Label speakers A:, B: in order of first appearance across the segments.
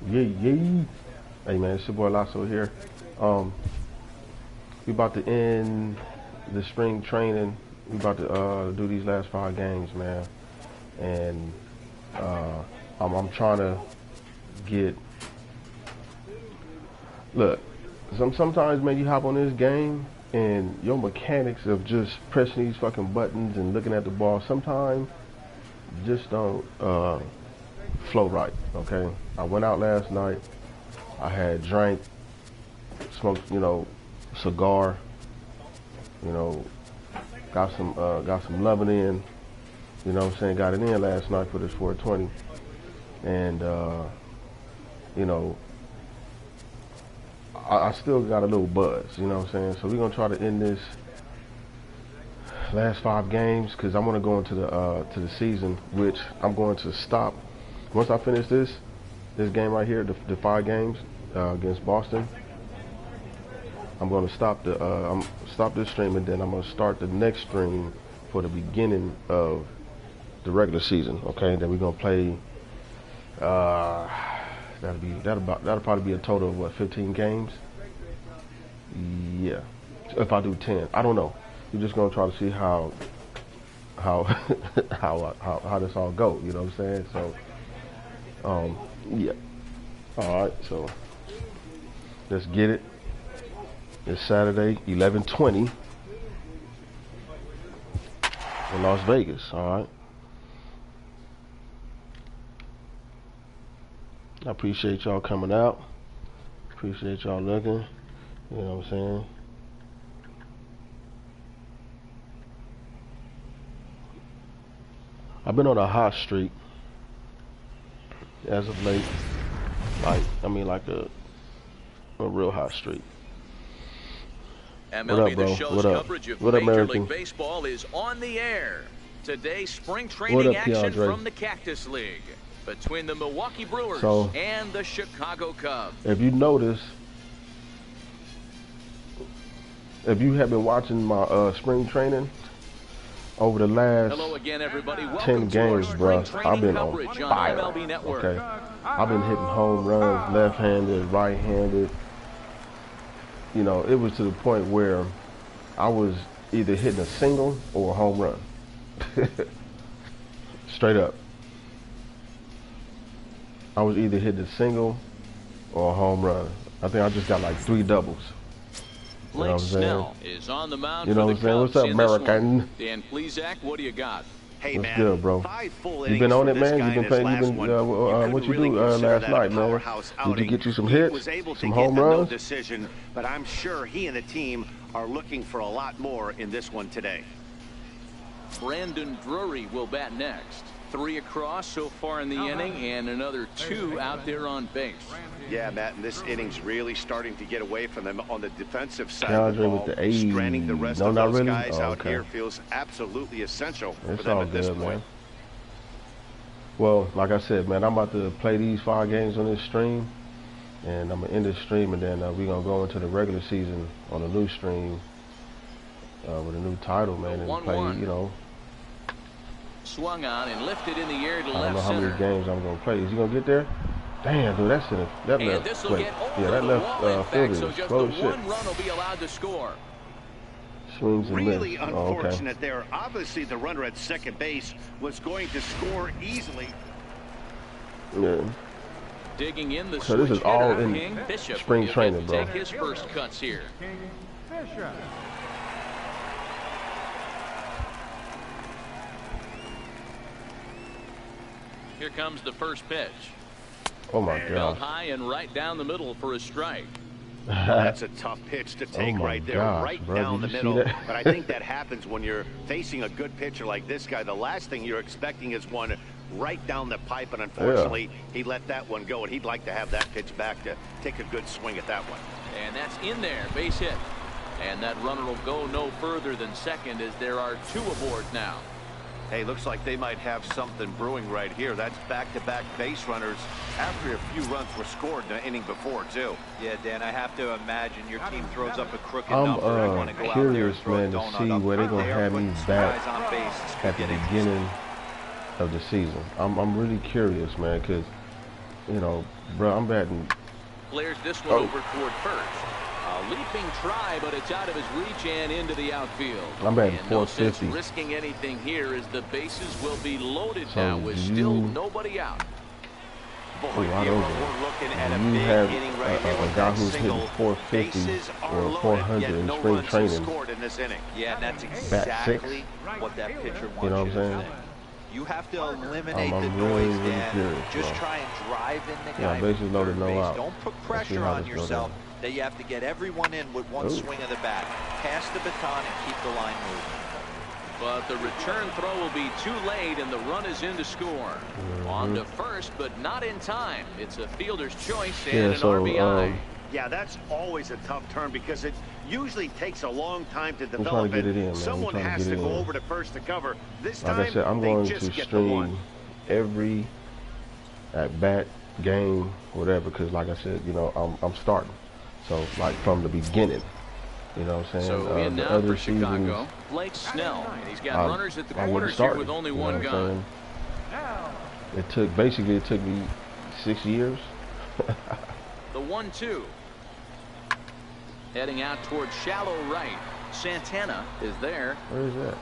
A: Yeah. Hey man, it's your boy Lasso here. We about to end the spring training. We about to do these last 5 games, man. And I'm trying to get. Look, sometimes man, you hop on this game and your mechanics of just pressing these fucking buttons and looking at the ball sometimes just don't flow right. Okay, I went out last night. I had drank, smoked, cigar, got some loving in, what I'm saying, got it in last night for this 420. And I still got a little buzz, you know what I'm saying? So we're gonna try to end this last 5 games because I'm gonna go into the season, which I'm going to stop once I finish this game right here, the 5 games against Boston. I'm going to stop this stream, and then I'm going to start the next stream for the beginning of the regular season. Okay, then we're going to play. That'll probably be a total of what, 15 games. Yeah, if I do 10, I don't know. We're just going to try to see how how this all go. You know what I'm saying? So, yeah. All right, so let's get it. It's Saturday, 11:20 in Las Vegas. All right. I appreciate y'all coming out. Appreciate y'all looking. You know what I'm saying? I've been on a hot streak as of late. Like a real hot streak.
B: MLB The Show's coverage of Major League Baseball is on the air. Today, spring training action from the Cactus League between the Milwaukee Brewers and the Chicago Cubs.
A: If you notice, if you have been watching my spring training over the last 10 games, bro, I've been on fire. Okay, I've been hitting home runs, left-handed, right-handed. It was to the point where I was either hitting a single or a home run. Straight up. I was either hitting a single or a home run. I think I just got like 3 doubles. You know what I'm saying?
B: Is on the mound
A: you know what I'm saying? What's up, American?
B: Dan Plesac, what do you got?
C: Hey,
A: what's good, bro? You been on it, man? You been playing? What you do last night, man? Did you get you some hits, some home runs?
C: Decision, but I'm sure he and the team are looking for a lot more in this one today.
B: Brandon Drury will bat next. 3 across so far in the inning, and another 2 out there on base.
C: Yeah, Matt, and this inning's really starting to get away from them on the defensive side
A: of
C: the ball.
A: With the A's.
C: Stranding the rest of those
A: really?
C: guys out here feels absolutely essential for them at this point.
A: Man. Well, like I said, man, I'm about to play these 5 games on this stream, and I'm going to end this stream, and then we're going to go into the regular season on a new stream with a new title, man, and play,
B: Swung on and lifted in the air to left center.
A: I don't know how many games I'm going to play. Is he going to get there? Damn, dude, that's in it. That left, wait. Yeah, that left field is slow as shit.
B: One run will be allowed to score.
A: Swings and
C: really unfortunate there. Obviously, the runner at second base was going to score easily.
A: Yeah.
B: Digging in the
A: so this is all in spring training, bro.
B: Take his first cuts here. Here comes the first pitch.
A: Oh my God!
B: High and right down the middle for a strike.
C: Well, that's a tough pitch to take right there, right down the middle. But I think that happens when you're facing a good pitcher like this guy. The last thing you're expecting is one right down the pipe, and unfortunately, he let that one go, and he'd like to have that pitch back to take a good swing at that one.
B: And that's in there, base hit. And that runner will go no further than second as there are 2 aboard now.
C: Hey, looks like they might have something brewing right here. That's back-to-back base runners after a few runs were scored in the inning before, too.
D: Yeah, Dan, I have to imagine your team throws up a crooked number. I want to go out there and throw a donut
A: to see where they're going to have me back at the beginning of the season. I'm really curious, man, because you know, bro, I'm batting.
B: Clears this one over toward first. A leaping try, but it's out of his reach and into the outfield.
A: I'm batting
B: and
A: 450.
B: No sense risking anything here as the bases will be loaded now with still nobody out.
C: Boy, we're looking at a big inning right here with
A: a guy who's hitting 450 or 400 in spring training.
C: In this inning.
D: Yeah, and that's exactly what that pitcher wants.
A: You know what I'm saying?
D: You have to eliminate the
A: really,
D: noise,
A: really
D: Dan.
A: curious,
D: Just
A: bro.
D: try and drive in the guy.
A: Yeah, bases loaded, no out.
D: Don't put pressure on yourself that you have to get everyone in with one swing of the bat. Pass the baton and keep the line moving.
B: But the return throw will be too late, and the run is in to score. On to first, but not in time. It's a fielder's choice and an RBI.
C: Yeah, that's always a tough turn because it usually takes a long time to develop it. Someone has to go over to first to cover. This time,
A: like I said, I'm going to stream every at-bat game, whatever, because like I said, you know, I'm starting. So, like, from the beginning. You know what I'm saying?
B: So in now for Chicago, Blake Snell. And he's got runners at the corners here with only one gun.
A: It took me 6 years.
B: The 1-2. Heading out towards shallow right. Santana is there.
A: Where is that?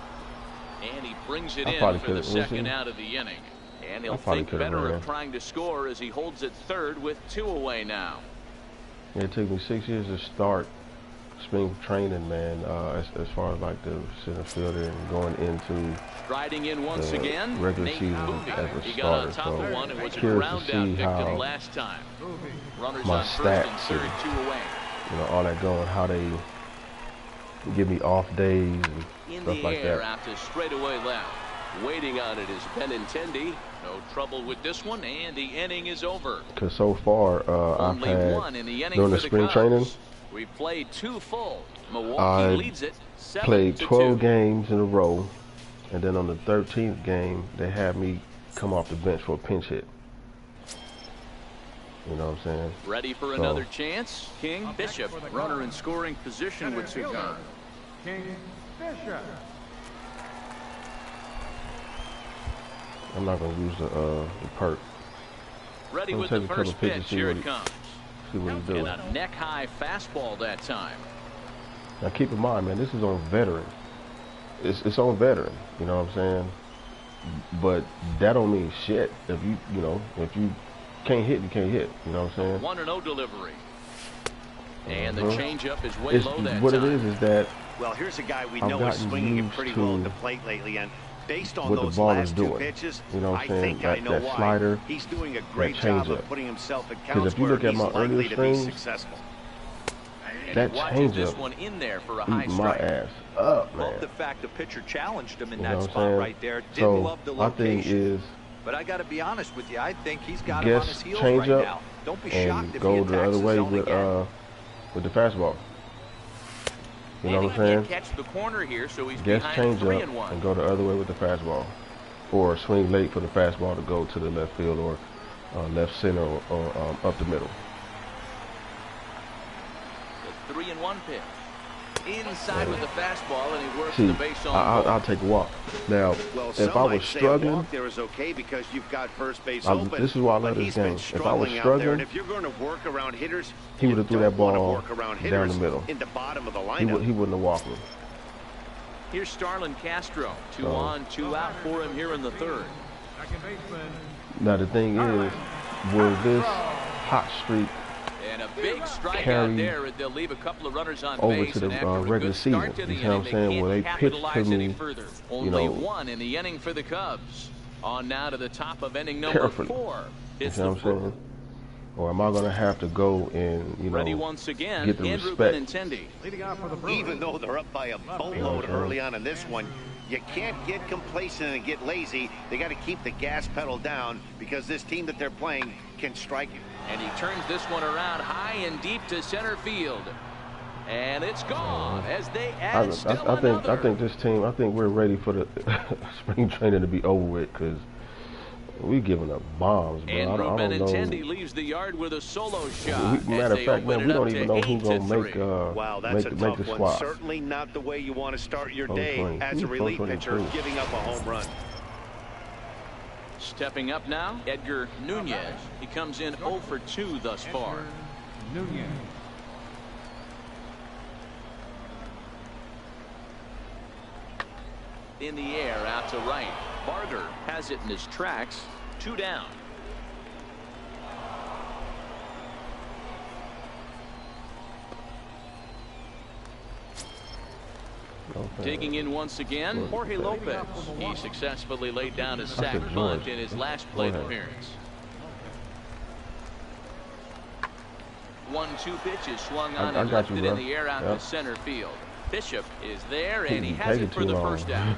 B: And he brings it in for the second out of the inning. And he'll think better of trying to score as he holds it third with 2 away now.
A: Yeah, it took me 6 years to start spring training, man, as far as like the center fielder and going into
B: striding in once again,
A: regular season as a
B: he
A: starter.
B: got on top of one and was a ground out victim last time. Runners
A: my
B: on first
A: stats
B: and third, 2 away.
A: You know, all that going, how they give me off days and stuff like that.
B: Out to straightaway left. Waiting on it is Benintendi. No trouble with this one, and the inning is over.
A: Because so far, I've had,
B: one in the inning
A: during the spring training,
B: we played 2 full. Milwaukee leads it 7-2.
A: Played 12 games in a row, and then on the 13th game, they had me come off the bench for a pinch hit. You know what I'm saying?
B: Ready for another chance? King Bishop, runner in scoring position with Cigar.
E: King Bishop.
A: I'm not going to use the perk.
B: Ready with the first pitch. Here it comes.
A: See what he's doing.
B: And a neck-high fastball that time.
A: Now keep in mind, man, this is on veteran. It's on veteran. You know what I'm saying? But that don't mean shit. If you can't hit, you can't hit. You know what I'm saying?
B: 1-0 delivery. And the changeup is way low that time.
A: What it is that.
C: Well, here's a guy we know is swinging it pretty well at the plate lately, and based on those last 2 pitches,
A: you know what I'm saying? That
C: why.
A: Slider,
C: he's doing a great job of putting himself at counts
A: if you look
C: where
A: at my
C: he's likely
A: earlier
C: to be
A: strings,
C: successful.
A: That changeup
B: one in there for a
A: eating my ass up, man.
D: Love the fact the pitcher challenged him in
A: you
D: that spot right there. Didn't love the location.
A: My thing is,
D: but I got to be honest with you, I think he's got him on his heels right now. Don't be shocked if he
A: go the other way with the fastball. You know what I'm saying?
B: Catch the corner here, so he's
A: guess
B: behind
A: change up and go the other way with the fastball, or swing late for the fastball to go to the left field or left center or up the middle.
B: The 3-1 pitch. Inside with the fastball, and he works the base on.
A: I'll take a walk. Now, if I was struggling,
C: walk there is okay because you've got first base open.
A: This is why I love this game. If I was struggling,
C: if you're going to work around hitters,
A: he would have threw that ball down the middle.
C: In the bottom of the lineup.
A: He wouldn't have walked me.
B: Here's Starlin Castro. 2 on, 2 out for him here in the third.
A: Now the thing is, will this hot streak
B: and a big strikeout there, they'll leave a couple of runners on
A: over
B: base,
A: to the
B: and
A: regular season? You know what I'm saying? Will they pitch to me?
B: Only 1 in the inning for the Cubs. On now to the top of inning number 4. It's
A: you know what I'm saying? Or am I going to have to go and,
B: ready once again,
A: get the respect?
C: Even though they're up by a boatload early on in this one, you can't get complacent and get lazy. They got to keep the gas pedal down because this team that they're playing can strike you.
B: And he turns this one around high and deep to center field. And it's gone as they add
A: I think this team, I think we're ready for the spring training to be over with because we giving up bombs, bro.
B: Andrew
A: I don't know.
B: Benintendi leaves the yard with a solo shot.
A: Matter of fact, man, we don't even know who's going to make
C: wow, that's
A: make
C: a tough
A: the
C: one.
A: squad.
C: Certainly not the way you want to start your day as a relief pitcher, giving up a home run.
B: Stepping up now, Edgar Nunez. He comes in 0 for 2 thus far.
E: Nunez.
B: In the air, out to right. Barger has it in his tracks. 2 down. Digging in once again, Jorge Lopez. He successfully laid down a sac bunt in his last plate appearance. 1-2 pitches swung on and lifted in the air out to center field. Bishop is there, and he has it for the first out.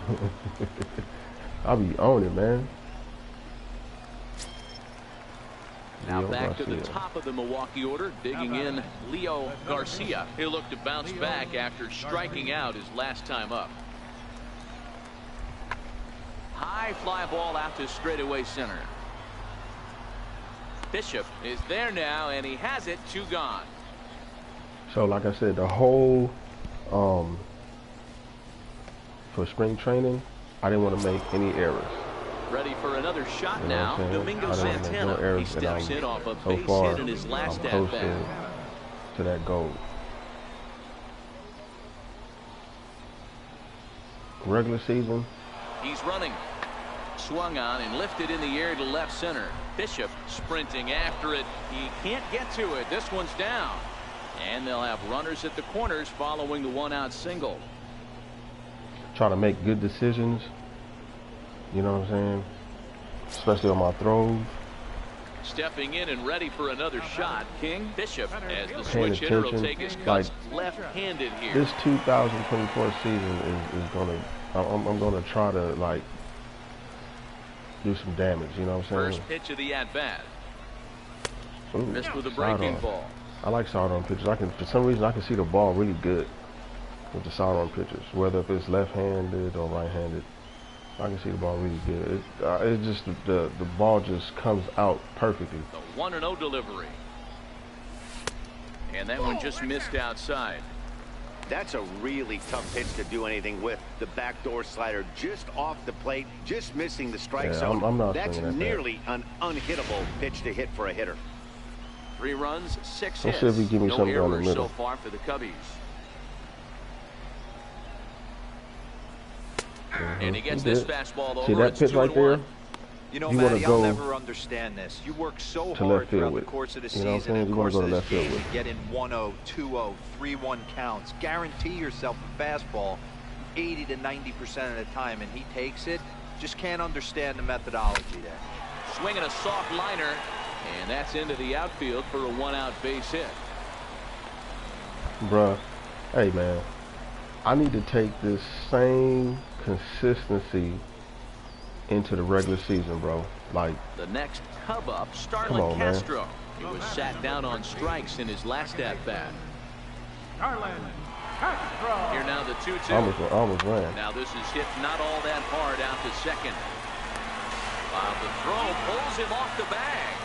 A: I'll be on it, man.
B: Now back to the top of the Milwaukee order, digging in Leo Garcia. He'll look to bounce back after striking out his last time up. High fly ball out to straightaway center. Bishop is there now, and he has it. 2 gone.
A: So, like I said, the whole for spring training, I didn't want to make any errors.
B: Ready for another shot now. Domingo Santana. He steps in off a base hit in his last at bat.
A: To that goal. Regular season.
B: He's running. Swung on and lifted in the air to left center. Bishop sprinting after it. He can't get to it. This one's down. And they'll have runners at the corners following the 1-out single.
A: Try to make good decisions. You know what I'm saying? Especially on my throws.
B: Stepping in and ready for another shot. King. Bishop, as the switch hitter, will take his cuts left-handed here.
A: This 2024 season is gonna. I'm gonna try to like do some damage. You know what I'm saying?
B: First pitch of the at-bat. Missed with a breaking ball.
A: I like sidearm pitches. For some reason, I can see the ball really good with the sidearm pitches, whether if it's left-handed or right-handed. I can see the ball really good. It's just the ball just comes out perfectly.
B: The 1-0 delivery. And that one just missed outside.
C: That's a really tough pitch to do anything with. The backdoor slider just off the plate, just missing the strike zone.
A: I'm not
C: That's nearly an unhittable pitch to hit for a hitter.
B: 3 runs, 6 hits.
A: Let's see if he give me
B: no
A: something on the
B: errors
A: middle.
B: so far for the Cubbies. And he gets this fastball over.
A: See that pitch right there?
D: You know, Matty, I'll never understand this. You work so hard throughout the course of the season and course of this game to get in 1-0, 2-0, 3-1 counts. Guarantee yourself a fastball 80 to 90% of the time, and he takes it. Just can't understand the methodology there.
B: Swinging a soft liner, and that's into the outfield for a 1-out base hit.
A: Bruh, hey man, I need to take this same consistency into the regular season, bro. Like
B: the next Cub up, Starlin Castro. Man. He was sat down on strikes in his last at bat.
E: Starlin Castro.
B: Here now the 2-2.
A: Almost ran.
B: Now this is hit not all that hard out to second. While the throw pulls him off the bag.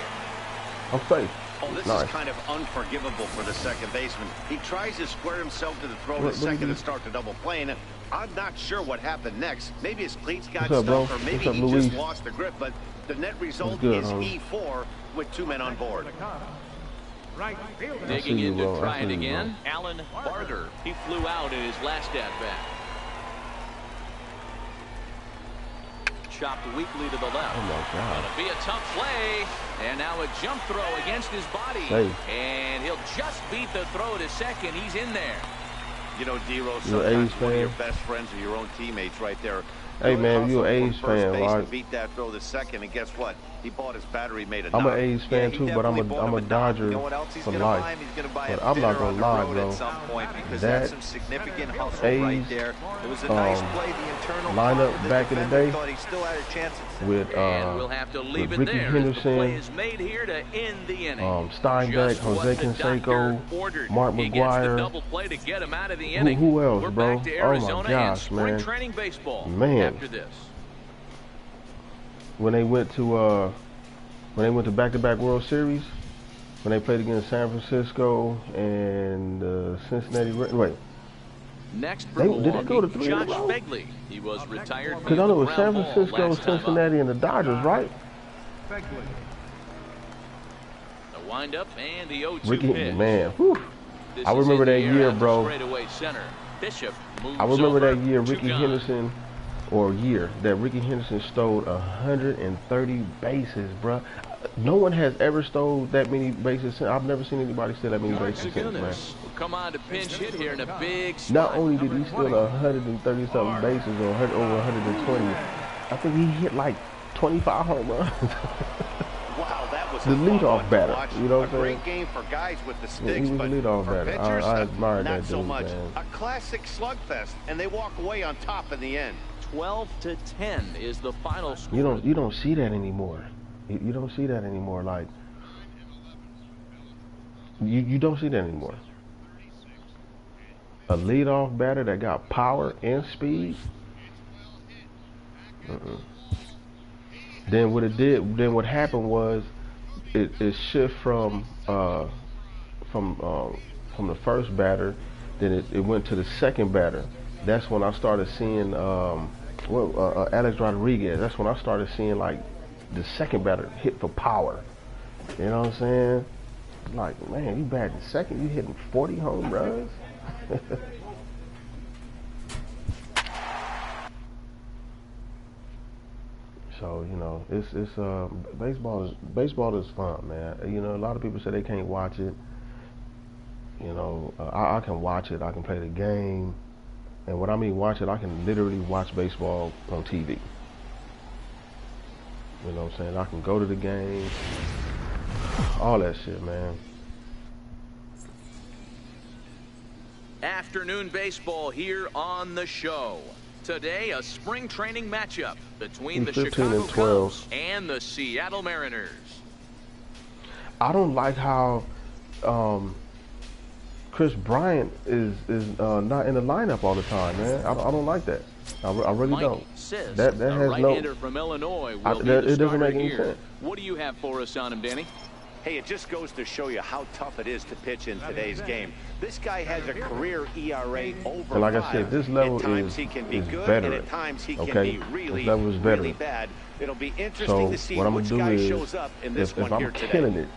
A: I'm safe.
C: Oh, this is kind of unforgivable for the second baseman. He tries to square himself to the throw to second and start the double play. And I'm not sure what happened next. Maybe his cleats got stuck, or maybe he just lost the grip. But the net result is E4 with 2 men on board.
B: Digging in to try it again. Alan Barger. He flew out in his last at bat. Chopped weakly to the left.
A: Oh my God.
B: Gonna be a tough play. And now a jump throw against his body.
A: Safe.
B: And he'll just beat the throw to second. He's in there.
C: You know, D-Rose, sometimes one of your best friends are your own teammates right there.
A: Hey man, you an A's fan, right?
C: Beat that throw to second, and guess what? He bought his battery, made a
A: I'm an A's fan too, but I'm a Dodger for life. But I'm not gonna lie, bro. That A's lineup back in the day with Ricky Henderson, Steinbeck, Jose Canseco, Mark McGuire. Who else, bro? Oh my gosh, man. Man. When they went to back-to-back World Series, when they played against San Francisco and Cincinnati. Wait.
B: Next for
A: did they go to 3 in a row?
B: He was retired.
A: Because I know it was San Francisco, Cincinnati, and the Dodgers, right?
E: Begley.
B: The windup and the 0-2
A: Ricky,
B: pitch.
A: man, whew. I remember that year, bro.
B: Center. Bishop moves
A: I remember
B: over,
A: that year
B: that
A: Ricky Henderson stole 130 bases, bro. No one has ever stole that many bases since. I've never seen anybody steal that many bases since, man.
B: Come on to pinch hit here in a big spot.
A: Not only did he steal 130 something bases or over 120, I think he hit like 25 home runs.
C: Wow, that was
A: the leadoff batter. You know what I'm saying?
C: Great game for guys with the sticks,
A: he was
C: but
A: leadoff
C: for
A: batter.
C: pitchers,
A: I admire
C: not
A: that
C: so
A: dude,
C: much.
A: man.
C: A classic slugfest, and they walk away on top in the end.
B: 12-10 is the final score.
A: You don't see that anymore. You don't see that anymore. Like you don't see that anymore. A leadoff batter that got power and speed. Then what happened was it shift from the first batter, then it went to the second batter. That's when I started seeing Alex Rodriguez. That's when I started seeing like the second batter hit for power. You know what I'm saying? Like, man, you batting second, you hitting 40 home runs. So, you know, it's baseball is fun, man. You know, a lot of people say they can't watch it. You know, I can watch it. I can play the game. And when I mean watch it, I can literally watch baseball on TV. You know what I'm saying? I can go to the game. All that shit, man.
B: Afternoon baseball here on the show. Today, a spring training matchup between the Chicago Cubs and the Seattle Mariners. I
A: don't like how Chris Bryant is not in the lineup all the time, man. I don't like that. I really don't. That has
B: right-hander from Illinois will be the starter here. What do you have for us on him, Danny?
C: Hey, it just goes to show you how tough it is to pitch in today's game. This guy has a career ERA over 5.
A: And like I said, this level
C: at times he can be good,
A: veteran.
C: and at times he can be really,
A: this level is veteran.
C: really bad. It'll be interesting to see which guy shows up in this one here today.
A: If I'm killing it,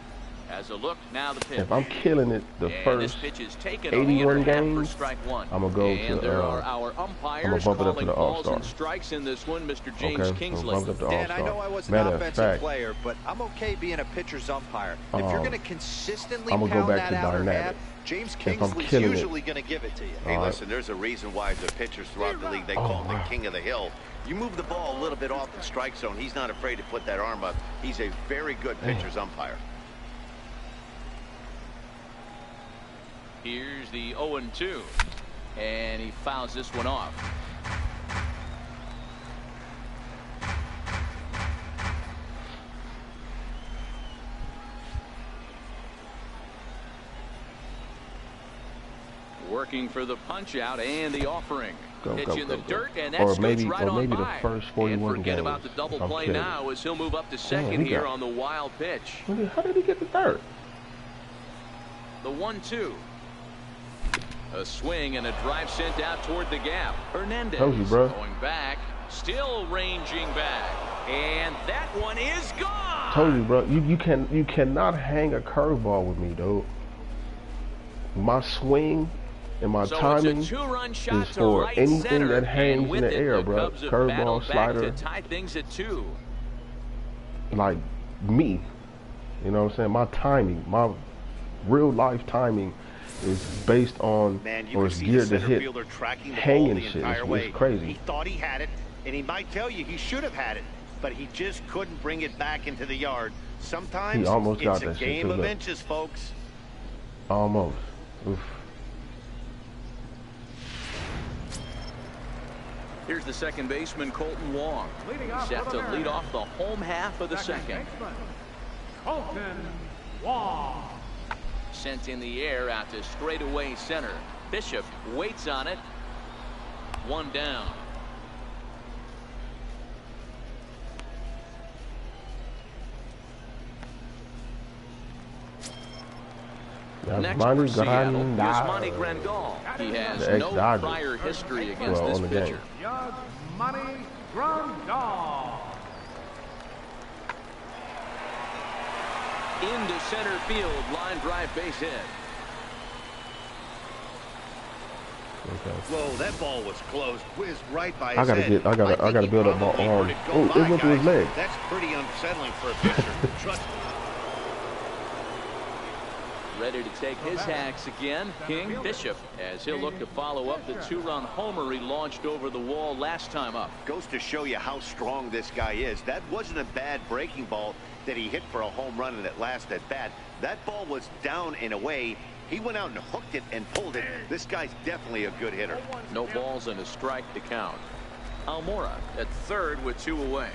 B: as a look, now the pitch.
A: If I'm killing it the first 81 games, I'm gonna go to
B: our umpires
A: I'm gonna bump it up to the All-Star.
B: Strikes in this one, Mr. James Kingsley.
A: Bump it up to
D: Dan, I know I was an offensive player, but I'm okay being a pitcher's umpire. If you're going to consistently pound that outer half, James Kingsley's usually going to give it to you.
C: Hey, listen, there's a reason why the pitchers throughout the league, they call him the king of the hill. You move the ball a little bit off the strike zone, he's not afraid to put that arm up. He's a very good pitcher's umpire.
B: Here's the 0-2, and he fouls this one off. Working for the punch out and the offering. Pitch in the dirt, and that's right on by.
A: The first 41
B: and forget
A: games,
B: about the double play now as he'll move up to second here on the wild pitch.
A: How did he get the third?
B: The 1-2. A swing and a drive sent out toward the gap. Hernandez going back, still ranging back, and that one is gone.
A: Told you, bro. You cannot hang a curveball with me, dude. My swing and my timing is for anything that hangs in the air, bro. Curveball, slider.
B: To tie things at 2.
A: Like me, you know what I'm saying? My timing, my real life timing is based on, or is geared to hit hanging shit. It's crazy.
C: He thought he had it, and he might tell you he should have had it, but he just couldn't bring it back into the yard. Sometimes it's a game of inches, folks.
A: Almost. Oof.
B: Here's the second baseman, Colton Wong. Set to lead off the home half of the second.
E: Colton Wong.
B: Sent in the air out to straightaway center. Bishop waits on it. One down. Next for Seattle, Yasmani Grandal. He has no prior history against this pitcher.
E: Yasmani Grandal.
B: Into center field, line drive base hit.
A: Okay.
C: Whoa, that ball was close. Whizzed right by his
A: I gotta build up my arm. Oh, it went through his leg.
C: That's pretty unsettling for a pitcher.
B: Ready to take his hacks again, King Bishop, as he'll look to follow up the 2-run homer he launched over the wall last time up.
C: Goes to show you how strong this guy is. That wasn't a bad breaking ball that he hit for a home run in that last at bat. That ball was down and away. He went out and hooked it and pulled it. This guy's definitely a good hitter.
B: No balls and a strike to count. Almora at third with 2 away.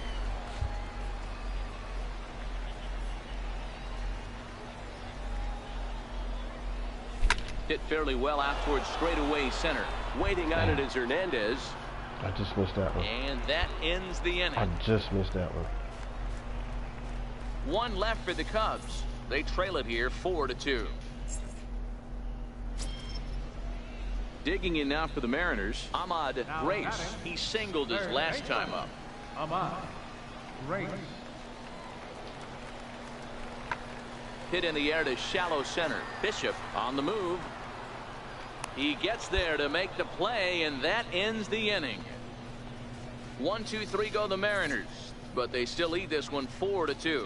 B: Hit fairly well out towards straightaway center. Waiting on it is Hernandez.
A: I just missed that one.
B: And that ends the inning.
A: I just missed that one.
B: 1 left for the Cubs. They trail it here 4-2. Digging in now for the Mariners, Ahmad Race. He singled his last time up.
E: Ahmad Race.
B: Hit in the air to shallow center. Bishop on the move. He gets there to make the play, and that ends the inning. 1, 2, 3 go the Mariners, but they still lead this one 4-2.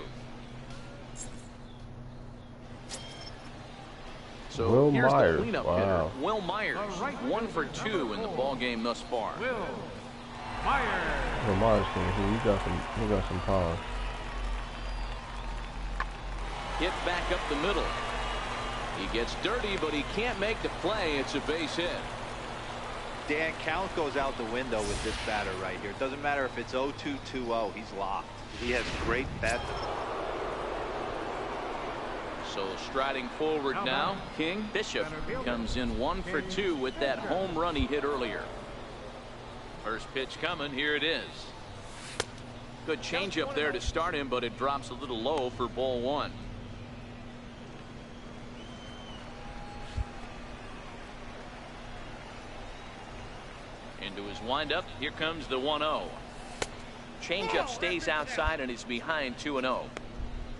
B: So
A: Will
B: here's
A: Myers.
B: the cleanup
A: Wow.
B: hitter, Will Myers, 1 for 2 in the ball game thus far.
E: Will Myers.
A: Will Myers came here. He got some power.
B: Hit back up the middle. He gets dirty, but he can't make the play. It's a base hit.
D: Dan, count goes out the window with this batter right here. It doesn't matter if it's 0-2, 2-0. He's locked.
C: He has great bat.
B: So striding forward now, King Bishop comes in 1 for 2 with that home run he hit earlier. First pitch coming. Here it is. Good changeup there to start him, but it drops a little low for ball 1. Into his windup. Here comes the 1-0. Changeup stays outside and he's behind 2-0.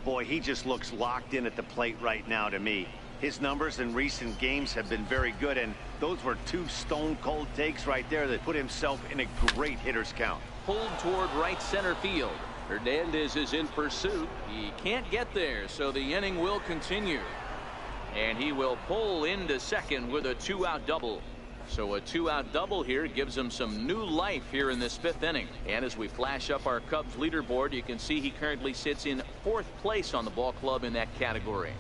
C: Boy, he just looks locked in at the plate right now to me. His numbers in recent games have been very good, and those were 2 stone-cold takes right there that put himself in a great hitter's count.
B: Pulled toward right center field. Hernandez is in pursuit. He can't get there, so the inning will continue. And he will pull into second with a 2-out double. So a 2-out double here gives him some new life here in this 5th inning. And as we flash up our Cubs leaderboard, you can see he currently sits in 4th place on the ball club in that category.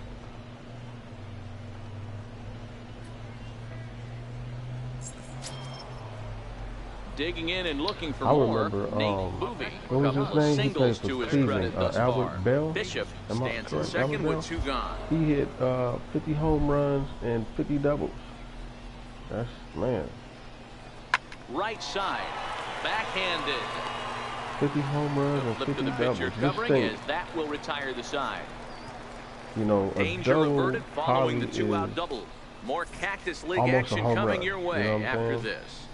B: Digging in and looking for more. Nate Boovie.
A: What was his name? He played for Cleveland.
B: Albert
A: Bell.
B: Bishop stands in second with 2 gone.
A: He hit 50 home runs and 50 doubles. That's, man.
B: Right side, backhanded.
A: 50 home runs and 50 doubles.
B: Covering as that will retire the side.
A: You know,
B: danger averted following the 2-out double. More Cactus League action coming your way, you know after this.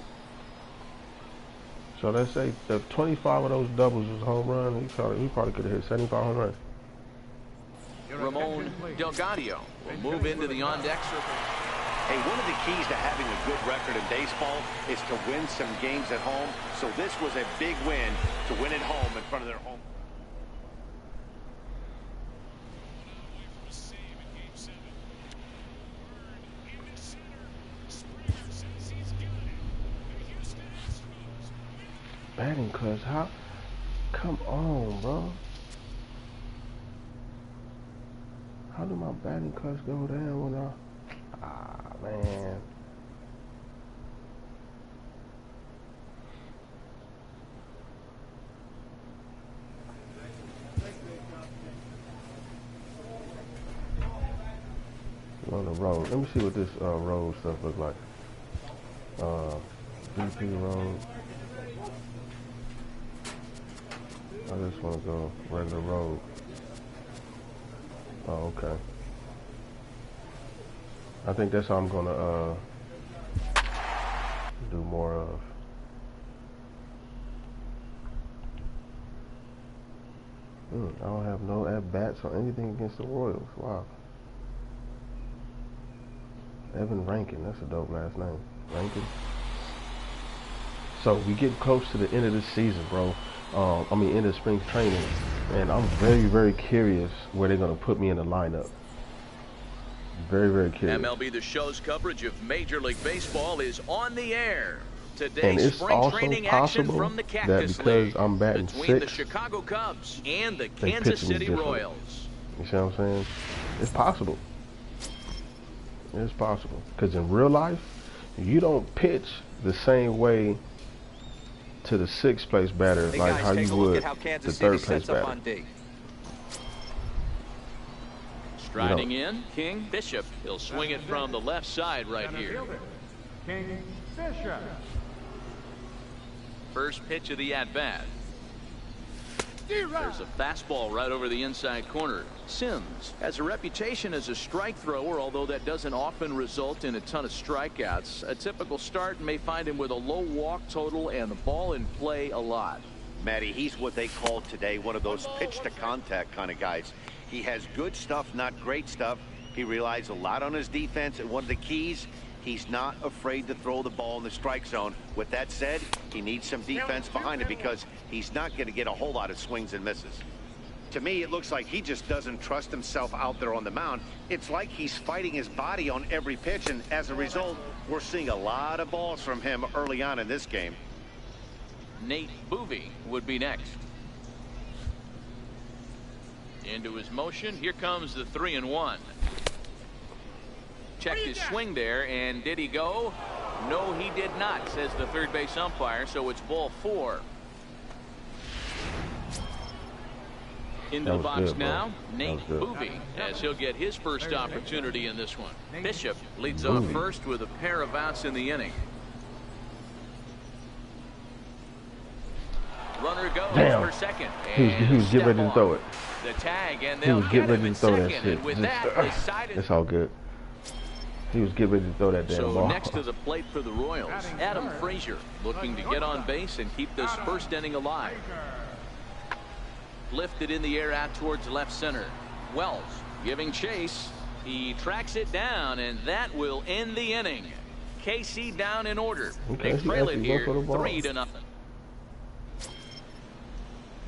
A: So let's say if 25 of those doubles was home run, he probably could have hit 75 home runs.
B: Ramon Delgado will move into the on-deck circle.
C: Hey, one of the keys to having a good record in baseball is to win some games at home. So this was a big win to win at home in front of their home.
A: Batting clutch, how? Come on, bro. How do my batting clutch go down when I? Ah, man. On the road. Let me see what this road stuff looks like. BP road. I just want to go regular road. Oh, okay. I think that's how I'm gonna do more of. I don't have no at-bats or anything against the Royals. Wow. Evan Rankin, that's a dope last name. Rankin. So we get close to the end of the season, bro. End of spring training, and I'm very, very curious where they're gonna put me in the lineup. Very, very curious.
B: MLB The Show's coverage of Major League Baseball is on the air. Today,
A: and it's
B: spring
A: also
B: training action
A: possible
B: from the
A: that
B: Cactus
A: because
B: League
A: I'm batting
B: between the
A: 6,
B: Chicago Cubs and the
A: they
B: Kansas
A: pitch me
B: City
A: different.
B: Royals.
A: You see what I'm saying? It's possible. It's possible. Because in real life, you don't pitch the same way to the 6th place batter like how you would the 3rd place batter.
B: Striding in, King Bishop. He'll swing it from the left side right here.
E: King Bishop.
B: First pitch of the at-bat. There's a fastball right over the inside corner. Sims has a reputation as a strike thrower, although that doesn't often result in a ton of strikeouts. A typical start may find him with a low walk total and the ball in play a lot.
C: Matty, he's what they call today one of those pitch to contact kind of guys. He has good stuff, not great stuff. He relies a lot on his defense, and one of the keys, he's not afraid to throw the ball in the strike zone. With that said, he needs some defense behind it because he's not going to get a whole lot of swings and misses. To me, it looks like he just doesn't trust himself out there on the mound. It's like he's fighting his body on every pitch, and as a result, we're seeing a lot of balls from him early on in this game.
B: Nate Boovie would be next. Into his motion. Here comes the 3-1. Checked his swing there, and did he go? No, he did not, says the third base umpire, so it's ball 4. Into the box
A: good,
B: now, Nate Boovie, as he'll get his first opportunity in this one. Bishop leads off first with a pair of outs in the inning. Runner goes for second.
A: He was getting ready to throw it.
B: The tag, and
A: he was getting ready to throw that shit.
B: With that,
A: it's all good. He was getting ready to throw that damn ball.
B: So next to the plate for the Royals, Adam Frazier looking to get on base and keep this first inning alive. Lifted in the air out towards left center. Wells giving chase. He tracks it down, and that will end the inning. KC down in order. They trail it here 3-0.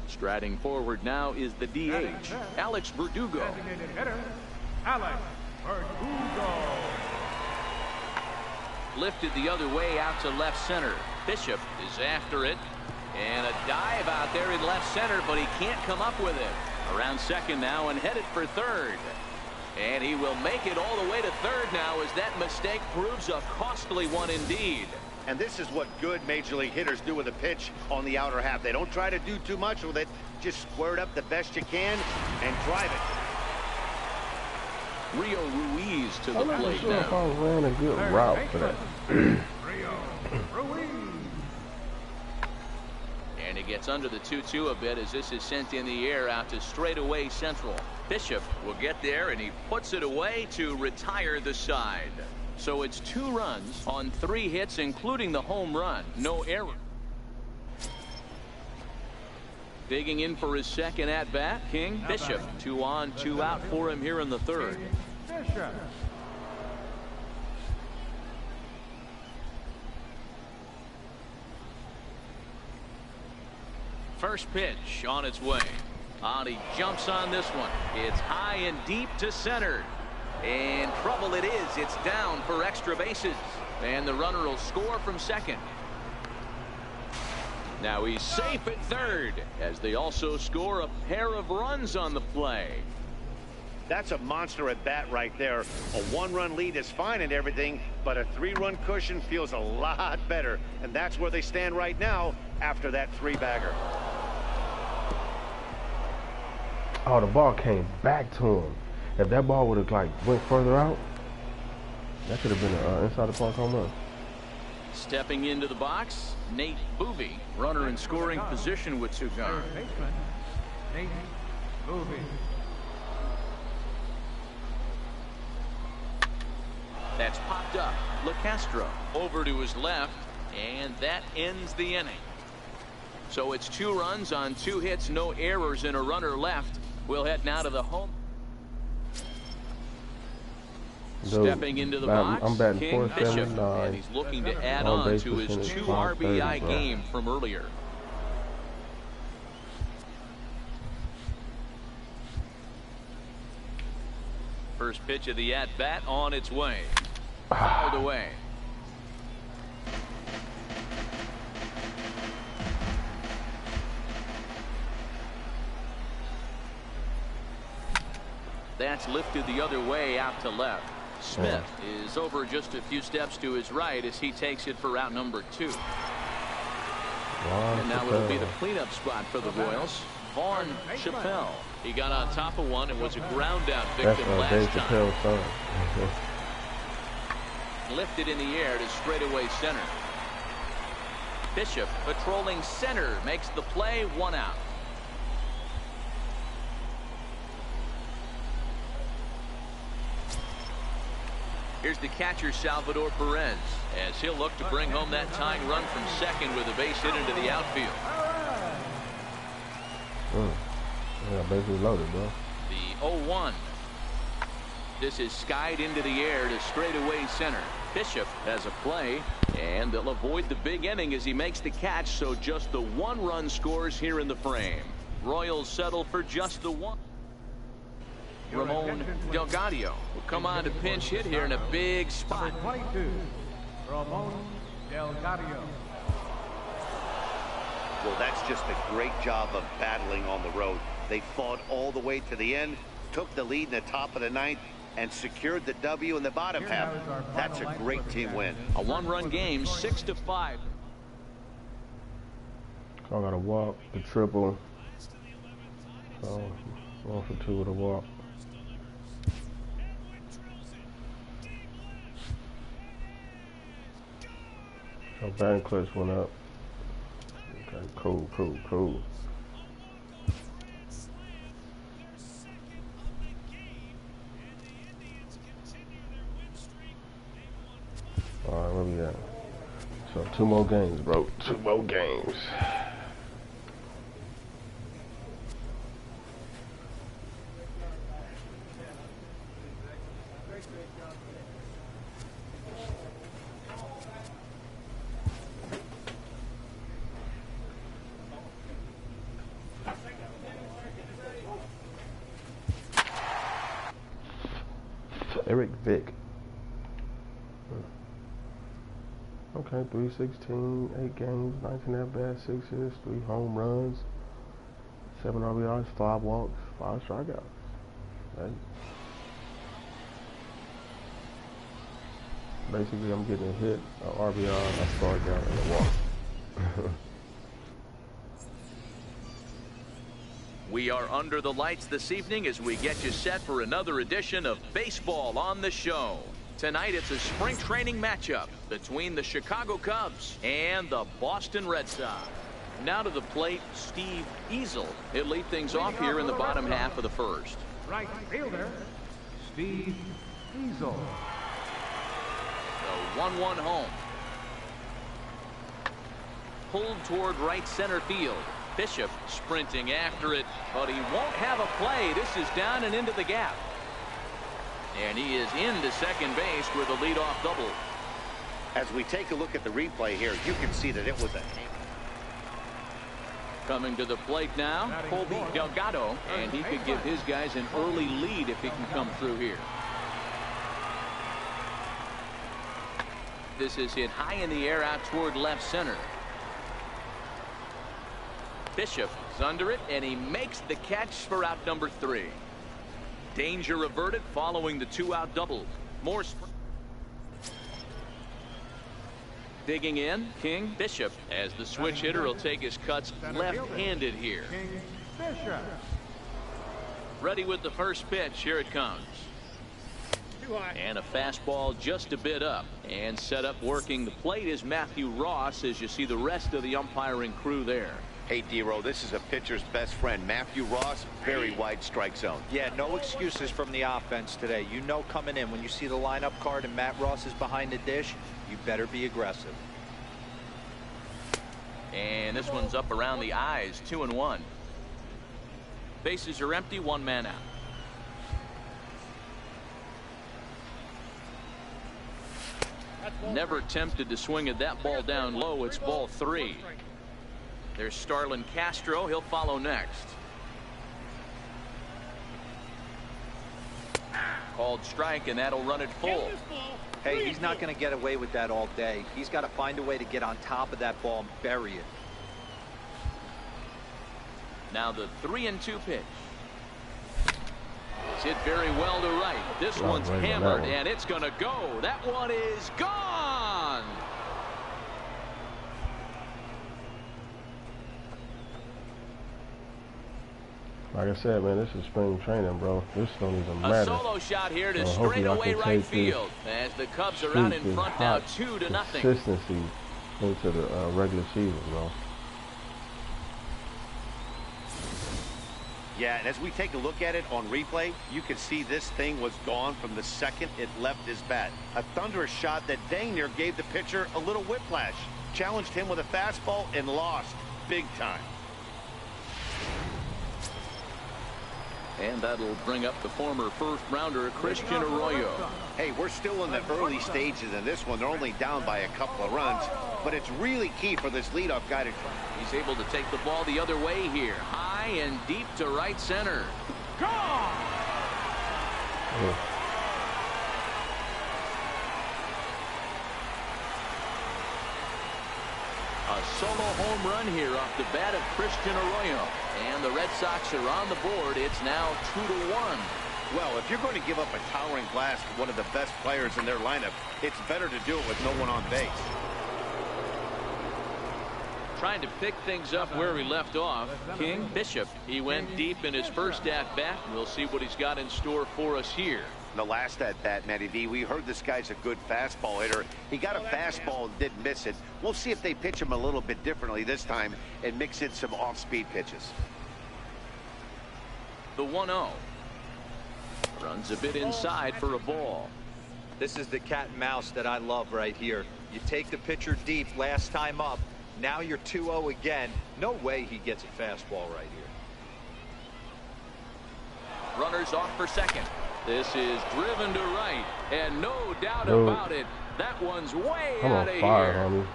B: Striding forward now is the DH, Alex Verdugo.
E: Alex Verdugo.
B: Lifted the other way out to left center. Bishop is after it. And a dive out there in left center, but he can't come up with it. Around second now and headed for third. And he will make it all the way to third now as that mistake proves a costly one indeed.
C: And this is what good major league hitters do with a pitch on the outer half. They don't try to do too much with it. Just square it up the best you can and drive it.
B: Rio Ruiz to the plate
A: sure
B: now.
A: If I ran a good route for that.
E: Rio Ruiz.
B: And he gets under the 2-2 a bit as this is sent in the air out to straightaway central. Bishop will get there, and he puts it away to retire the side. So it's 2 runs on 3 hits, including the home run. No error. Digging in for his second at-bat, King Bishop. 2 on, 2 out for him here in the third.
E: Bishop.
B: First pitch on its way. He jumps on this one. It's high and deep to center. And trouble it is. It's down for extra bases. And the runner will score from second. Now he's safe at third as they also score a pair of runs on the play.
C: That's a monster at bat right there. A 1-run lead is fine and everything, but a 3-run cushion feels a lot better. And that's where they stand right now after that 3-bagger.
A: Oh, the ball came back to him. If that ball would have went further out, that could have been an inside the park home run.
B: Stepping into the box, Nate Boovie, runner in scoring position with 2 guns.
E: Third baseman, Nate Boovie.
B: That's popped up. LeCastro over to his left, and that ends the inning. So it's 2 runs on 2 hits, no errors, and a runner left. We'll head now to the home. Stepping into the box,
A: I'm batting
B: King Bishop,
A: 479.
B: and he's looking to add on to his 2 RBI game from earlier. First pitch of the at-bat on its way. Fouled away. That's lifted the other way out to left. Smith is over just a few steps to his right as he takes it for route number 2. And now it'll be the cleanup spot for the Royals. Vaughn Chappelle. He got on top of one and was a ground out victim last time. Lifted in the air to straightaway center. Bishop patrolling center makes the play, 1 out. Here's the catcher, Salvador Perez, as he'll look to bring home that tying run from second with a base hit into the outfield.
A: Yeah, basically loaded, bro.
B: The 0-1. This is skied into the air to straightaway center. Bishop has a play, and they'll avoid the big inning as he makes the catch, so just the 1 run scores here in the frame. Royals settle for just the 1. Ramon Delgado will come on to pinch hit here in a big spot.
E: 22, Ramon Delgado.
C: Well, that's just a great job of battling on the road. They fought all the way to the end, took the lead in the top of the 9th, and secured the W in the bottom half. That's a great team win.
B: A 1-run game, 6-5.
A: So I got a walk, the triple. So 1 for 2 with a walk. So batting clutch went up. Okay, cool. All right, where we at? So 2 more games, bro. 2 more games. Eric Vick. Okay, 316, 8 games, 19 at-bats, 6 hits, 3 home runs, 7 RBIs, 5 walks, 5 strikeouts. Right? Basically, I'm getting a hit, an RBI, a strikeout, and a walk.
B: We are under the lights this evening as we get you set for another edition of Baseball on the Show. Tonight, it's a spring training matchup between the Chicago Cubs and the Boston Red Sox. Now to the plate, Steve Easel. He'll lead things off here in the bottom half of the first.
E: Right fielder, Steve Easel.
B: The 1-1 home. Pulled toward right center field. Bishop sprinting after it, but he won't have a play. This is down and into the gap. And he is into second base with a leadoff double.
C: As we take a look at the replay here, you can see that it was a...
B: Coming to the plate now, Colby Delgado, and he could give his guys an early lead if he can come through here. This is hit high in the air out toward left center. Bishop is under it, and he makes the catch for out number 3. Danger averted following the 2-out double. More digging in, King Bishop, as the switch hitter will take his cuts left-handed here.
E: Bishop.
B: Ready with the first pitch. Here it comes. And a fastball just a bit up. And set up working the plate is Matthew Ross, as you see the rest of the umpiring crew there.
C: Hey, D-Row, this is a pitcher's best friend, Matthew Ross. Very wide strike zone.
D: Yeah, no excuses from the offense today. You know coming in, when you see the lineup card and Matt Ross is behind the dish, you better be aggressive.
B: And this one's up around the eyes, 2-1. Bases are empty, one man out. Never tempted to swing at that ball down low. It's ball 3. There's Starlin Castro. He'll follow next. Called strike, and that'll run it full.
D: Hey, he's not going to get away with that all day. He's got to find a way to get on top of that ball and bury it.
B: Now the 3-2 pitch. It's hit very well to right. This one's hammered, and it's going to go. That one is gone.
A: Like I said, man, this is spring training, bro. This don't even matter.
B: A solo shot here to straightaway right field as the Cubs are out in front now 2-0.
A: Consistency into the regular season, bro.
C: Yeah, and as we take a look at it on replay, you can see this thing was gone from the second it left his bat. A thunderous shot that dang near gave the pitcher a little whiplash. Challenged him with a fastball and lost big time.
B: And that'll bring up the former first-rounder, Christian Arroyo.
C: Hey, we're still in the early stages in this one. They're only down by a couple of runs, but it's really key for this leadoff guy to try.
B: He's able to take the ball the other way here. High and deep to right center. Gone! A solo home run here off the bat of Christian Arroyo. And the Red Sox are on the board. It's now 2-1.
C: Well, if you're going to give up a towering blast to one of the best players in their lineup, it's better to do it with no one on base.
B: Trying to pick things up where he left off, King Bishop. He went deep in his first at-bat. We'll see what he's got in store for us here.
C: The last at-bat, Matty V, we heard this guy's a good fastball hitter. He got a fastball and didn't miss it. We'll see if they pitch him a little bit differently this time and mix in some off-speed pitches.
B: The 1-0. Runs a bit inside for a ball.
D: This is the cat and mouse that I love right here. You take the pitcher deep last time up. Now you're 2-0 again. No way he gets a fastball right here.
B: Runners off for second. This is driven to right, and no doubt about it, that one's way out of here.
A: I'm on fire, homie.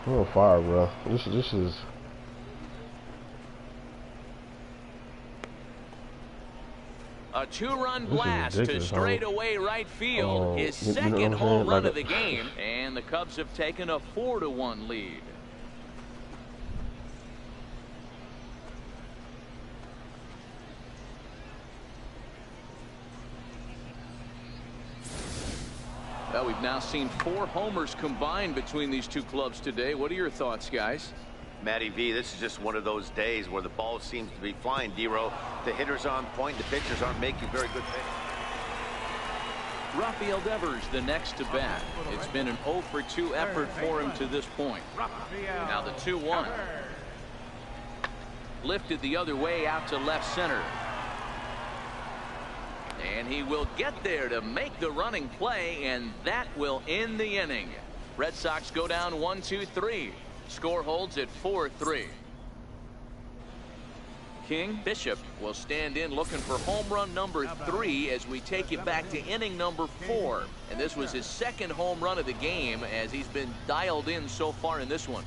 A: I'm on fire, bro. This is.
B: A 2-run blast to straightaway right field. His second home run of the game, and the Cubs have taken a 4-1 lead. Well, we've now seen 4 homers combined between these two clubs today. What are your thoughts, guys?
C: Matty V, this is just one of those days where the ball seems to be flying, D-Row. The hitter's on point, the pitchers aren't making very good things.
B: Rafael Devers, the next to bat. It's been an 0-for-2 effort for him to this point. Now the 2-1. Lifted the other way out to left center. And he will get there to make the running play, and that will end the inning. Red Sox go down 1-2-3. Score holds at 4-3. King Bishop will stand in looking for home run number 3 as we take it back to inning number 4. And this was his second home run of the game as he's been dialed in so far in this one.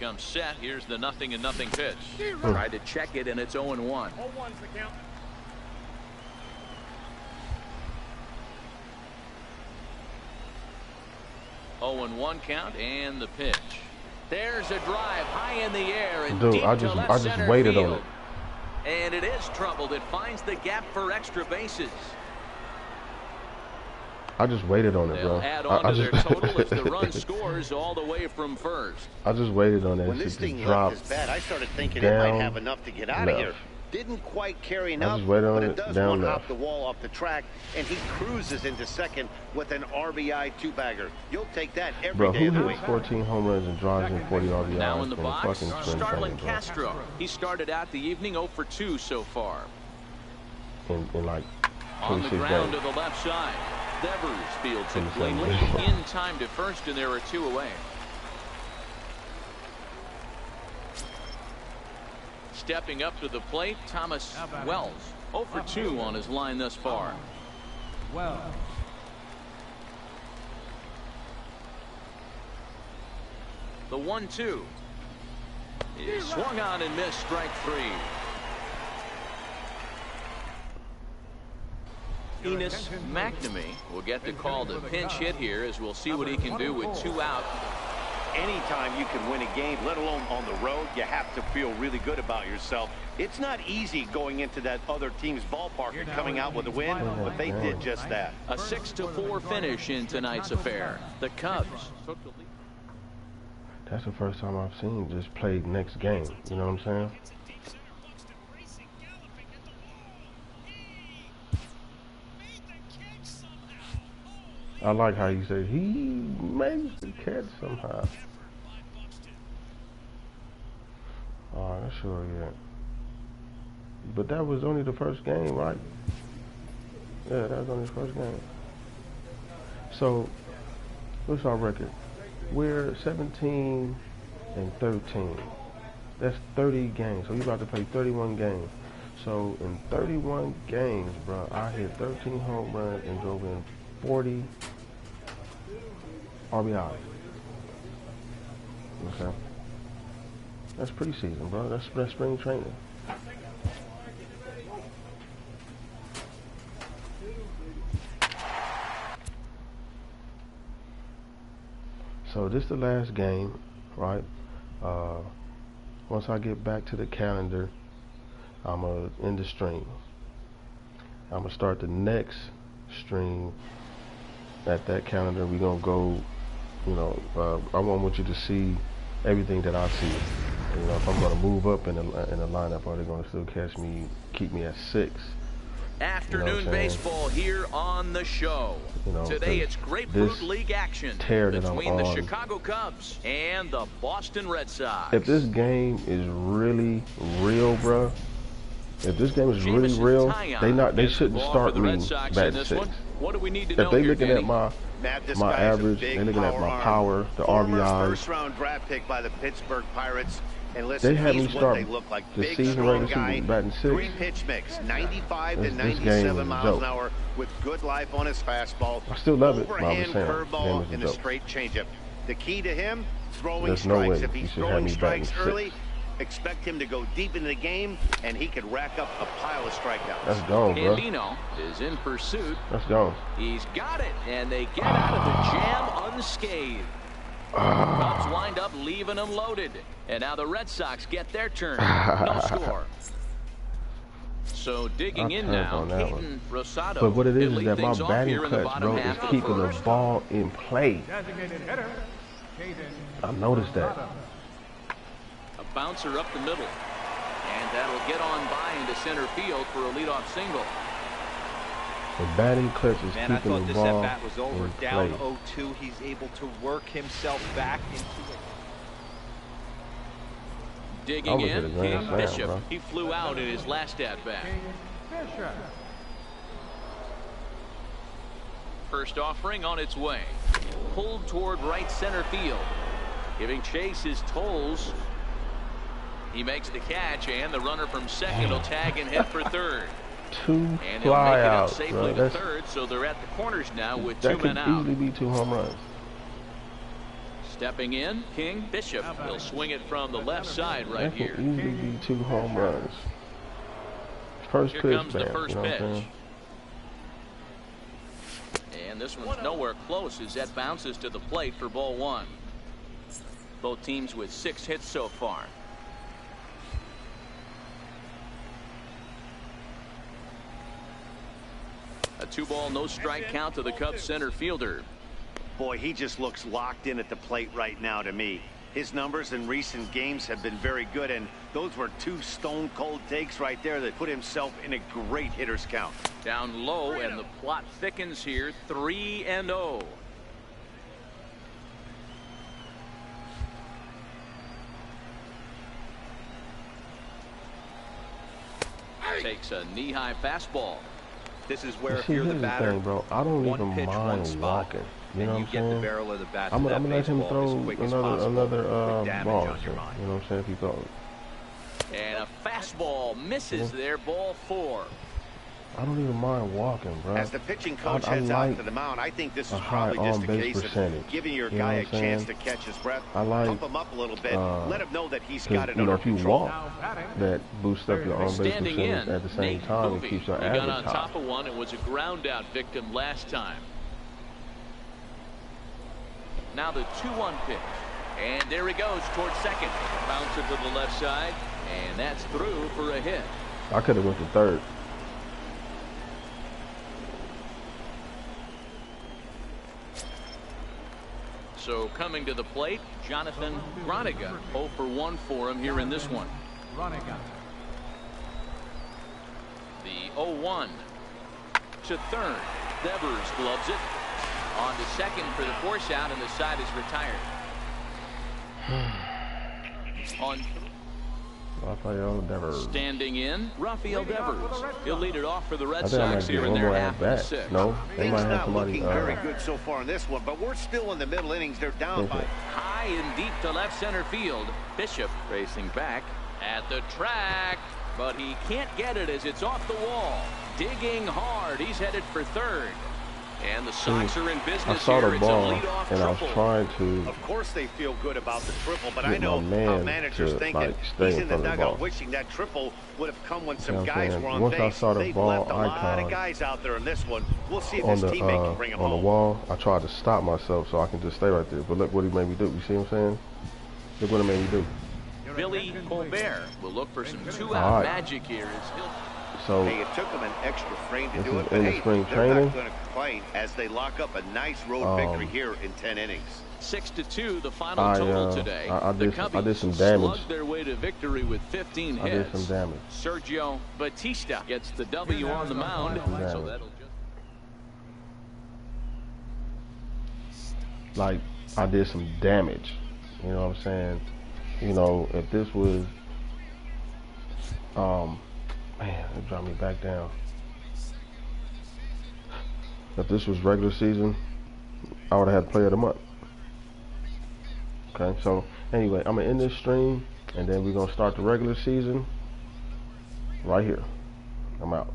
B: Comes set. Here's the 0-0 pitch. Tried to check it, and it's 0-1.
E: 0-1's the count.
B: Oh, 0-1 count, and the pitch. There's a drive high in the air and
A: dude,
B: deep
A: I
B: to left
A: just
B: center
A: waited
B: field.
A: on it.
B: And it is troubled. It finds the gap for extra bases.
A: I just waited on it,
B: They'll
A: bro.
B: add on to their total as the run scores all the way from first.
A: I just waited on it.
C: When this thing
A: hit
C: his bat, I started thinking it might have enough to get out of here. Didn't quite carry enough, but it does one-hop the wall off the track, and he cruises into second with an RBI two-bagger. You'll take that every day of the week.
A: 14 home runs and drives in 40 RBIs.
B: Now in the box, Starlin Castro. He started out the evening 0 for 2 so far.
A: In like 26
B: on the ground
A: games.
B: to the left side. Devers fields it cleanly in time to first, and there are 2 away. Stepping up to the plate, Thomas Wells. 0 for 2 on his line thus far.
E: Wells.
B: The 1-2 is swung on and missed, strike 3. Enos McNamee will get the call to pinch hit here, as we'll see what he can do with 2 out.
C: Anytime you can win a game, let alone on the road, you have to feel really good about yourself. It's not easy going into that other team's ballpark and coming out with a win, but they did just that.
B: A 6-4 finish in tonight's affair. The Cubs took the lead.
A: That's the first time I've seen just play next game. You know what I'm saying? I like how you say he makes the catch somehow. Oh, that's sure, yeah. But that was only the first game, right? Yeah, that was only the first game. So, what's our record? We're 17 and 13. That's 30 games. So you're about to play 31 games. So in 31 games, bro, I hit 13 home runs and drove in 40 RBI. Okay. That's preseason, bro. That's spring training. So this is the last game, right? Once I get back to the calendar, I'm gonna end the stream. I'm gonna start the next stream at that calendar. We're gonna go, you know, I want you to see everything that I see. You know, if I'm gonna move up in the lineup, are they gonna still catch me, keep me at 6?
B: Afternoon baseball here on the show.
A: You know,
B: today it's Grapefruit League action between the Chicago Cubs and the Boston Red Sox.
A: If this game is really real, bro, if this game is really real, they shouldn't start me batting 6.
B: What do we need to
A: if
B: know
A: they
B: here,
A: looking
B: Danny?
A: at my average, they're looking at my power, the RBIs.
C: First-round draft pick by the Pittsburgh Pirates. And
A: They
C: listen,
A: had me start
C: they look like.
A: the
C: Big,
A: season regular season batting 6.
C: 3-pitch mix, 95 to 97 miles an hour with good life on his fastball.
A: I still love it,
C: overhand curveball and a straight changeup. The key to him, throwing
A: There's
C: strikes.
A: no way
C: if he's
A: he should have
C: throwing
A: me
C: strikes
A: batting 6.
C: early, expect him to go deep into the game, and he could rack up a pile of strikeouts.
A: That's gone, bro.
B: Gambino is in pursuit.
A: That's gone.
B: He's got it, and they get out of the jam unscathed. Cubs wind up leaving them loaded, and now the Red Sox get their turn. No score. So digging in now, Caden Rosado.
A: But what it is that my batting clutch, bro, is keeping the ball in play. I noticed that.
B: A bouncer up the middle, and that'll get on by into center field for a leadoff single.
A: The batting clutch is keeping the ball in play.
D: Man, I thought this at-bat was over. Down 0-2, he's able to work himself back into it.
B: Digging in, King Bishop. Bro. He flew out in his last at-bat. First offering on its way. Pulled toward right center field. Giving chase his tolls. He makes the catch, and the runner from second will tag and hit for third.
A: 2 flyouts,
B: safely to third, so they're at the corners now with 2 men out.
A: That could easily be 2 home runs.
B: Stepping in, King Bishop. He'll swing it from the left side right here.
A: That could easily be 2 home runs. First pitch,
B: here comes the first
A: you know
B: pitch. And this one's nowhere close as that bounces to the plate for ball 1. Both teams with 6 hits so far. A 2-ball, no strike count to the Cubs center fielder.
C: Boy, he just looks locked in at the plate right now to me. His numbers in recent games have been very good, and those were two stone-cold takes right there that put himself in a great hitter's count.
B: Down low, and the plot thickens here, 3-0. Takes a knee-high fastball.
D: This is where if you're the batter,
A: thing, bro, I don't even mind walking. You know what I'm saying?
D: The barrel of the bat
A: I'm gonna let him throw another ball. You know what I'm saying? If he goes.
B: And a fastball misses there, ball 4.
A: I don't even mind walking, bro.
C: As the pitching coach heads out to the mound, I think this is probably just a case of giving your guy a chance to catch his breath, pump him up a little bit, let him know that he's got it under control.
A: If you walk, that boosts up your on base percentage at the same time. It keeps your average high.
B: He got on top of one and was a ground out victim last time. Now the 2-1 pitch. And there he goes towards second. Bounce it to the left side, and that's through for a hit.
A: I could have went to third.
B: So coming to the plate, Jonathan Groniga. 0 for 1 for him here in this one. The 0-1 to third. Devers gloves it. On to second for the force out, and the side is retired. On
A: Rafael Devers.
B: Standing in, Rafael Devers. He'll lead it off for the Red Sox here in their half of 6.
A: No, they might have somebody.
C: Looking very good so far in this one, but we're still in the middle innings. They're down by
B: high and deep to left center field. Bishop racing back at the track, but he can't get it as it's off the wall. Digging hard, he's headed for third. And the Sox are in business.
A: I saw the ball, and I was
B: triple.
A: trying to.
C: Of course, they feel good about the triple, but I know how managers thinking. He's in the dugout wishing that triple would have come when some guys were on
A: Once
C: base.
A: I saw the
C: They've
A: ball
C: left a lot
A: icon
C: of guys out there in this one. We'll see if
A: on
C: his
A: the
C: teammate can bring him
A: on the
C: home.
A: wall, I tried to stop myself so I can just stay right there. But look what he made me do. You see what I'm saying? Look what he made me do.
B: Billy Colbert will look for some two-out magic here.
A: So
C: hey, it took them an extra frame to do it, but
A: in the
C: hey,
A: spring
C: they're
A: training.
C: not going to complain as they lock up a nice road victory here in 10 innings.
B: 6-2, the final total today.
A: I did some damage.
B: Slugged their way to victory with 15 hits.
A: I did some damage.
B: Sergio Batista gets the W on the mound. So that'll just...
A: Like, I did some damage. You know what I'm saying? You know, if this was, man, it dropped me back down. If this was regular season, I would have had player of the month. Okay, so anyway, I'm gonna end this stream, and then we're gonna start the regular season right here. I'm out.